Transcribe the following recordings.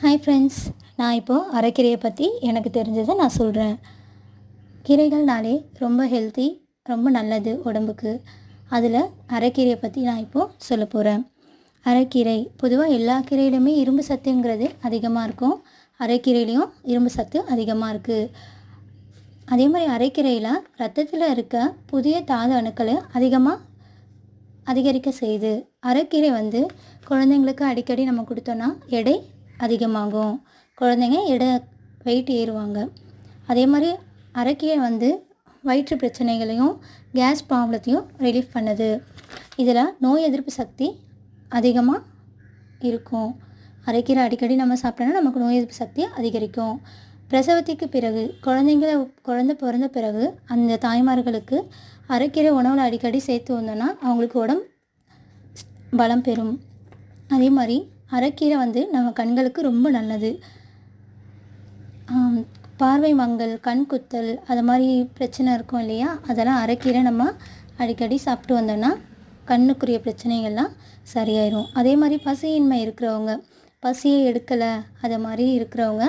Hi friends, நான் இப்போது அரைக்கீரையை பற்றி எனக்கு தெரிஞ்சதை நான் சொல்கிறேன். கீரைகள்னாலே ரொம்ப ஹெல்த்தி, ரொம்ப நல்லது உடம்புக்கு. அதில் அரைக்கீரையை பற்றி நான் இப்போது சொல்ல போகிறேன். அரைக்கீரை பொதுவாக எல்லா கீரையிலுமே இரும்பு சத்துங்கிறது அதிகமாக இருக்கும். அரைக்கீரையிலையும் இரும்பு சத்து அதிகமாக இருக்குது. அதே மாதிரி அரைக்கீரையில் ரத்தத்தில் இருக்க புதிய தாது அணுக்களை அதிகரிக்க செய்யுது. அரைக்கீரை குழந்தைங்களுக்கு அடிக்கடி நம்ம கொடுத்தோன்னா எடை அதிகமாகும். குழந்தைங்க வெயிட் ஏறுவாங்க. அதே மாதிரி அரைக்கீரை வயிற்று பிரச்சனைகளையும் கேஸ் ப்ராப்ளத்தையும் ரிலீஃப் பண்ணுது. இதில் நோய் எதிர்ப்பு சக்தி அதிகமாக இருக்கும். அரைக்கீரை அடிக்கடி நம்ம சாப்பிட்டோன்னா நமக்கு நோய் எதிர்ப்பு சக்தி அதிகரிக்கும். பிரசவத்திற்கு பிறகு குழந்தை பிறந்த பிறகு அந்த தாய்மார்களுக்கு அரைக்கீரை உணவில் அடிக்கடி சேர்த்து வந்தோன்னா அவங்களுக்கு உடம்பு பலம் பெறும். அதே மாதிரி அரைக்கீரை நம்ம கண்களுக்கு ரொம்ப நல்லது. பார்வை மங்கல், கண் குத்தல், அது மாதிரி பிரச்சனை இருக்கும் இல்லையா, அதெல்லாம் அரைக்கீரை நம்ம அடிக்கடி சாப்பிட்டு வந்தோன்னா கண்ணுக்குரிய பிரச்சனைகள்லாம் சரியாயிடும். அதே மாதிரி பசியின்மை இருக்கிறவங்க, பசியை எடுக்கலை அது மாதிரி இருக்கிறவங்க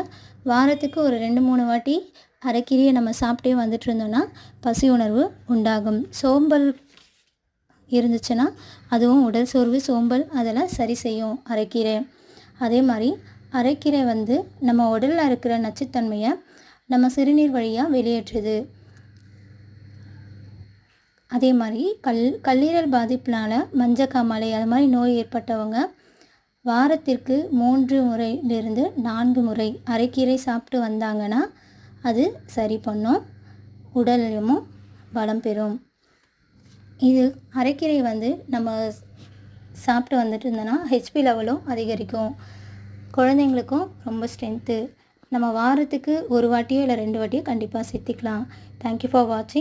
வாரத்துக்கு ஒரு 2-3 வாட்டி அரைக்கீரையை நம்ம சாப்பிட்டே வந்துட்டு இருந்தோன்னா பசி உணர்வு உண்டாகும். சோம்பல் இருந்துச்சுன்னா அதுவும் உடல் சோர்வு, சோம்பல் அதெல்லாம் சரி செய்யும் அரைக்கீரை. அதே மாதிரி அரைக்கீரை நம்ம உடலில் இருக்கிற நச்சுத்தன்மையை நம்ம சிறுநீர் வழியாக வெளியேற்றுது. அதே மாதிரி கல்லீரல் பாதிப்பினால் மஞ்சக்காமாலை அது மாதிரி நோய் ஏற்பட்டவங்க வாரத்திற்கு 3 முறையிலிருந்து 4 முறை அரைக்கீரை சாப்பிட்டு வந்தாங்கன்னா அது சரி பண்ணும். உடலும் பலம் பெறும். இது அரைக்கீரை நம்ம சாப்பிட்டு வந்துட்டு இருந்தோன்னா ஹெச்பி லெவலும் அதிகரிக்கும். குழந்தைங்களுக்கும் ரொம்ப ஸ்ட்ரென்த்து. நம்ம வாரத்துக்கு 1 வாட்டியோ இல்லை 2 வாட்டியோ கண்டிப்பாக சேர்த்திக்கலாம். தேங்க்யூ ஃபார் வாட்சிங்.